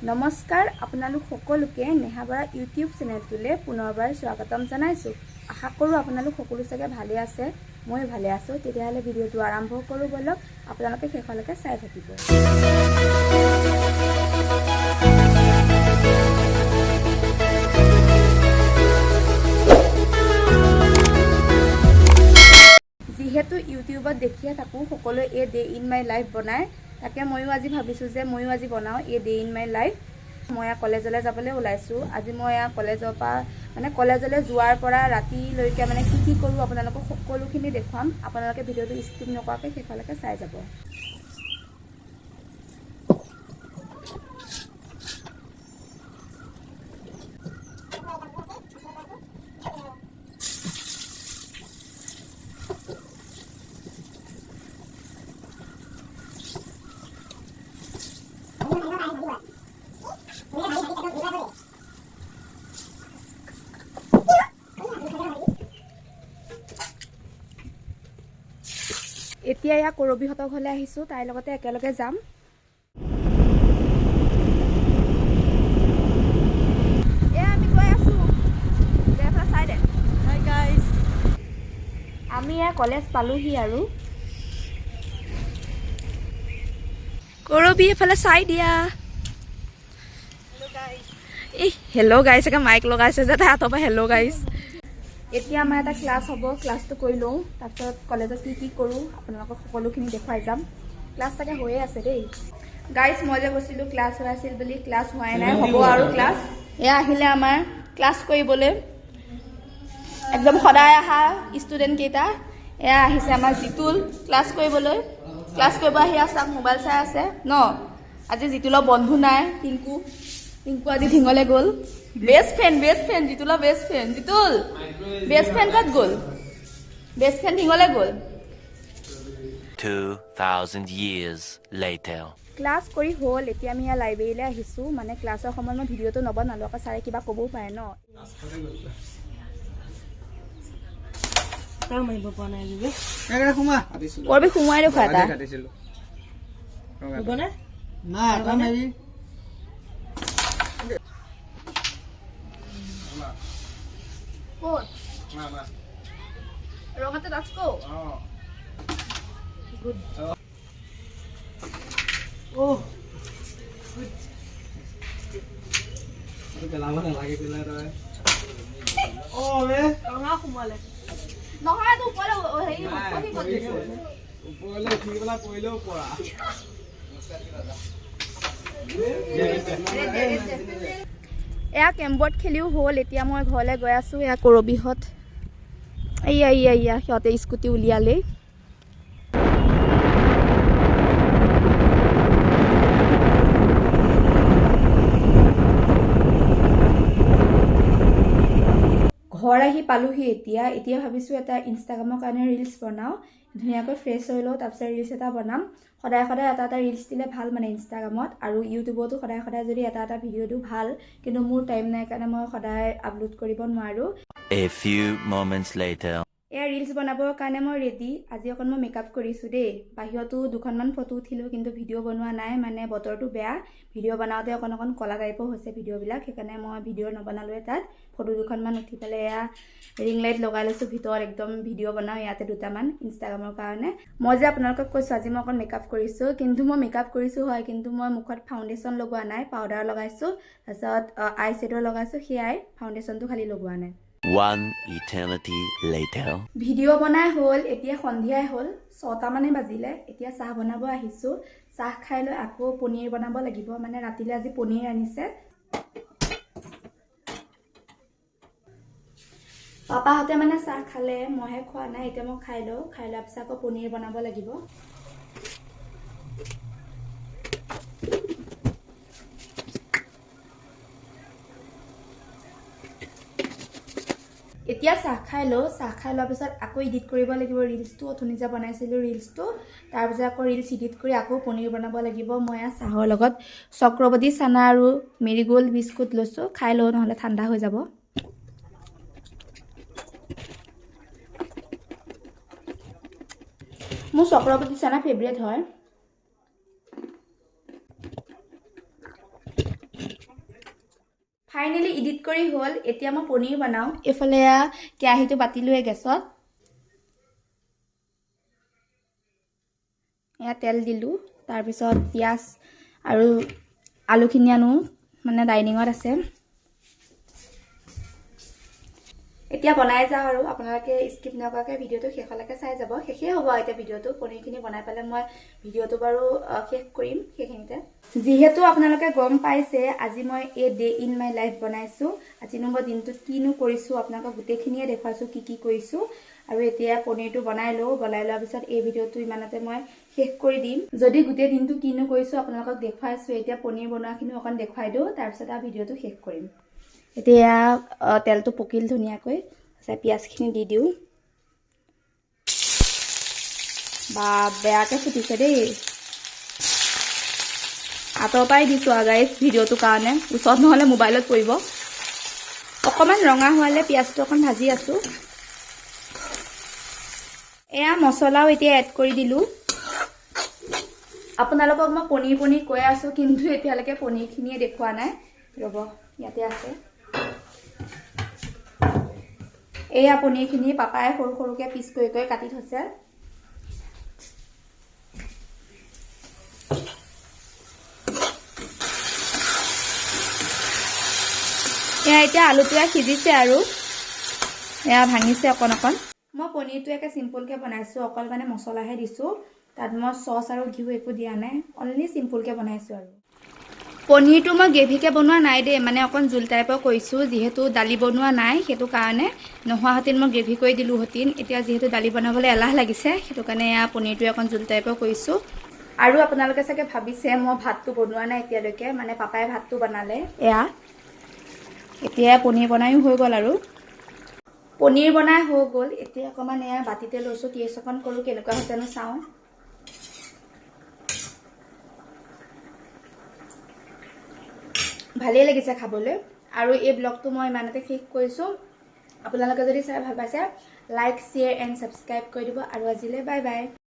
নমস্কাৰ আপোনালোক সকলোকে নেহাবাৰা ইউটিউব চেনেলটোলৈ পুনৰবাৰ স্বাগতম জনাইছোঁ। আশা কৰোঁ আপোনালোক সকলো চাগে ভালে আছে, মই ভালে আছোঁ। তেতিয়াহ'লে ভিডিঅ'টো আৰম্ভ কৰোঁ বলক, আপোনালোকে শেষলৈকে চাই থাকিব। যিহেতু ইউটিউবত দেখিয়ে থাকোঁ সকলোৱে a day in my life বনায়, তাকে ময়ো আজি ভাবিছোঁ যে ময়ো আজি বনাওঁ a day in my life. মই কলেজলৈ যাবলৈ ওলাইছোঁ। আজি মই কলেজৰ পৰা কলেজলৈ যোৱাৰ পৰা ৰাতিলৈকে কি কৰোঁ আপোনালোকক সকলোখিনি দেখুৱাম। আপোনালোকে ভিডিঅ'টো স্কিপ নকৰাকৈ শেষলৈকে চাই যাব। এতিয়া এয়া কৰবীহঁতৰ ঘৰলৈ আহিছোঁ, তাইৰ লগতে একেলগে যাম। আমি গৈ আছোঁ চাইডে। আমি এয়া কলেজ পালোহি আৰু কৰবী এফালে চাই দিয়া। এই হেল্ল' গাইছ একে মাইক লগাইছে যে তাই হাতৰ পৰা হেল্ল' গাইছ। এতিয়া আমাৰ এটা ক্লাছ হ'ব, ক্লাছটো কৰি লওঁ, তাৰপিছত কলেজত কি কৰোঁ আপোনালোকক সকলোখিনি দেখুৱাই যাম। ক্লাছ তাকে হৈয়ে আছে দেই গাইজ। মই যে কৈছিলোঁ ক্লাছ হৈ আছিল বুলি, ক্লাছ হোৱাই নাই, হ'ব আৰু ক্লাছ। এয়া আহিলে আমাৰ ক্লাছ কৰিবলৈ একদম সদায় অহা ষ্টুডেণ্টকেইটা। এয়া আহিছে আমাৰ জিতুল ক্লাছ কৰিবলৈ। ক্লাছ কৰিব আহি আছে, মোবাইল চাই আছে ন। আজি জিতুলৰ বন্ধু নাই, টিংকু আজি ঢিঙলৈ গ'ল। বেষ্ট ফ্ৰেণ্ড জিতুলৰ best friend. Jitul best friend ক'ত গ'ল? বেষ্ট ফ্ৰেণ্ড ঢিঙলৈ গ'ল। 2000 years later. ক্লাছ কৰি হ'ল, এতিয়া আমি ইয়াৰ লাইব্ৰেৰীলৈ আহিছোঁ। ক্লাছৰ সময়ত মই ভিডিঅ'টো নবনালোঁ, আকৌ ছাৰে কিবা ক'বও পাৰে ন। কৰবি সোমোৱাই দেখুৱা এটা ৰঙাতে ডাচকো গুড। ৰঙা সোমালে নহয়, তো ওপৰলৈ হেৰি এয়া কেমবৰ্ড খেলিও হ'ল। এতিয়া মই ঘৰলৈ গৈ আছোঁ। এয়া কৰবীহঁত এয়া সিহঁতে স্কুটি উলিয়ালেই। ঘৰ আহি পালোহি। এতিয়া ভাবিছোঁ এটা ইনষ্টাগ্ৰামৰ কাৰণে ৰিলচ বনাওঁ, ধুনীয়াকৈ ফ্ৰেছ হৈ লওঁ, তাৰপিছত ৰিলচ এটা বনাম। সদায় এটা ৰিলচ দিলে ভাল ইনষ্টাগ্ৰামত, আৰু ইউটিউবতো সদায় যদি এটা ভিডিঅ' দিওঁ ভাল, কিন্তু মোৰ টাইম নাই কাৰণে মই সদায় আপলোড কৰিব নোৱাৰোঁ। A few moments later. এয়া ৰিলচ বনাবৰ কাৰণে মই ৰেডি। আজি অকণ মই মেকআপ কৰিছোঁ দেই। বাহিৰতো দুখনমান ফটো উঠিলোঁ, কিন্তু ভিডিঅ' বনোৱা নাই, বতৰটো বেয়া। ভিডিঅ' বনাওঁতে অকণ ক'লা টাইপৰ হৈছে ভিডিঅ'বিলাক, সেইকাৰণে মই ভিডিঅ' নবনালোৱে। তাত ফটো দুখনমান উঠি পেলাই এয়া ৰিং লাইট লগাই লৈছোঁ ভিতৰত, একদম ভিডিঅ' বনাওঁ ইয়াতে দুটামান ইনষ্টাগ্ৰামৰ কাৰণে। মই যে আপোনালোকক কৈছোঁ আজি মই অকণ মেকআপ কৰিছোঁ, কিন্তু মই মেকআপ কৰিছোঁ হয়, কিন্তু মই মুখত ফাউণ্ডেশ্যন লগোৱা নাই, পাউডাৰ লগাইছোঁ, তাৰপিছত আই শ্বেডো লগাইছোঁ, সেয়াই, ফাউণ্ডেশ্যনটো খালি লগোৱা নাই। One eternity later. ভিডিঅ' বনাই হ'ল, এতিয়া সন্ধিয়াই হ'ল, 6টা মানে বাজিলে। এতিয়া চাহ বনাব আহিছোঁ। চাহ খাই লৈ আকৌ পনীৰ বনাব লাগিব, ৰাতিলৈ আজি পনীৰ আনিছে। পাপাহঁতে চাহ খালে, মইহে খোৱা নাই। এতিয়া মই খাই লওঁ, খাই লোৱাৰ পিছত আকৌ পনীৰ বনাব লাগিব। এতিয়া চাহ খাই লওঁ, চাহ খাই লোৱাৰ পিছত আকৌ এডিট কৰিব লাগিব ৰিলচটো। অথনি যে বনাইছিলোঁ ৰিলচটো, তাৰপিছত আকৌ ৰিলচ এডিট কৰি আকৌ পনীৰ বনাব লাগিব। মই চাহৰ লগত চক্ৰৱৰ্তী চানা আৰু মেৰিগোল্ড বিস্কুট লৈছোঁ। খাই লওঁ, নহ'লে ঠাণ্ডা হৈ যাব। মোৰ চক্ৰৱৰ্তী চানা ফেভৰেট হয়। ফাইনেলি এডিট কৰি হ'ল এতিয়া মই পনীৰ বনাওঁ এফালে কেৰাহীটো পাতিলোৱে গেছত এয়া তেল দিলোঁ তাৰপিছত পিঁয়াজ আৰু আলুখিনি আনো মানে ডাইনিঙত আছে এতিয়া বনাই যাওঁ আৰু আপোনালোকে স্কিপ নকৰাকৈ ভিডিঅ'টো শেষলৈকে চাই যাব শেষেই হ'ব এতিয়া ভিডিঅ'টো পনীৰখিনি বনাই পেলাই মই ভিডিঅ'টো বাৰু শেষ কৰিম সেইখিনিতে যিহেতু আপোনালোকে গম পাইছে আজি মই a day in my life বনাইছোঁ আজি নম্বৰ দিনটোত কিনো কৰিছোঁ আপোনালোকক গোটেইখিনিয়ে দেখুৱাইছোঁ কি কৰিছোঁ আৰু এতিয়া পনীৰটো বনাই লোৱাৰ পিছত এই ভিডিঅ'টো ইমানতে মই শেষ কৰি দিম যদি গোটেই দিনটো কিনো কৰিছোঁ আপোনালোকক দেখুৱাইছোঁ এতিয়া পনীৰ বনোৱাখিনি অকণ দেখুৱাই দিওঁ তাৰপিছত আৰু ভিডিঅ'টো শেষ কৰিম এতিয়া তেলটো পকিল ধুনীয়াকৈ পিঁয়াজখিনি দি দিওঁ বা বেয়াকৈ ফুটিছে দেই আঁতৰ পৰাই দিছোঁ আৰু গাইজ ভিডিঅ'টোৰ কাৰণে ওচৰত নহ'লে মোবাইলত পৰিব অকণমান ৰঙা হোৱালে পিঁয়াজটো অকণ ভাজি আছোঁ এয়া মছলাও এতিয়া এড কৰি দিলোঁ আপোনালোকক মই পনীৰ কৈ আছোঁ কিন্তু এতিয়ালৈকে পনীৰখিনিয়ে দেখুওৱা নাই ৰ'ব ইয়াতে আছে এয়া পনীৰখিনি পাপাই সৰু সৰুকৈ পিচ কৰি কাটি থৈছে এয়া এতিয়া আলুটোৱে সিজিছে আৰু এয়া ভাঙিছে অকণ মই পনীৰটো একে চিম্পুলকৈ বনাইছোঁ অকল মানে মছলাহে দিছোঁ তাত মই চচ আৰু ঘিউ একো দিয়া নাই অনলি চিম্পুলকৈ বনাইছোঁ আৰু পনীৰটো মই গ্ৰেভিকৈ বনোৱা নাই দেই মানে অকণ জোল টাইপৰ কৰিছোঁ যিহেতু দালি বনোৱা নাই সেইটো কাৰণে নোহোৱাহেঁতেন মই গ্ৰেভি কৰি দিলোঁহেঁতেন এতিয়া যিহেতু দালি বনাবলৈ এলাহ লাগিছে সেইটো কাৰণে এয়া পনীৰটো অকণ জোল টাইপৰ কৰিছোঁ আৰু আপোনালোকে চাগে ভাবিছে মই ভাতটো বনোৱা নাই এতিয়ালৈকে মানে পাপাই ভাতটো বনালে এয়া এতিয়া পনীৰ বনায়ো হৈ গ'ল আৰু পনীৰ বনাই হৈ গ'ল এতিয়া অকণমান এয়া বাতিতে লৈছোঁ টেষ্ট অকণ কৰোঁ কেনেকুৱা হৈছেনো চাওঁ ভালেই লাগিছে খাবলৈ আৰু এই ব্লগটো মই ইমানতে শেষ কৰিছোঁ আপোনালোকে যদি চাই ভাল পাইছে লাইক শ্বেয়াৰ এণ্ড ছাবস্ক্ৰাইব কৰি দিব আৰু আজিলৈ বাই বাই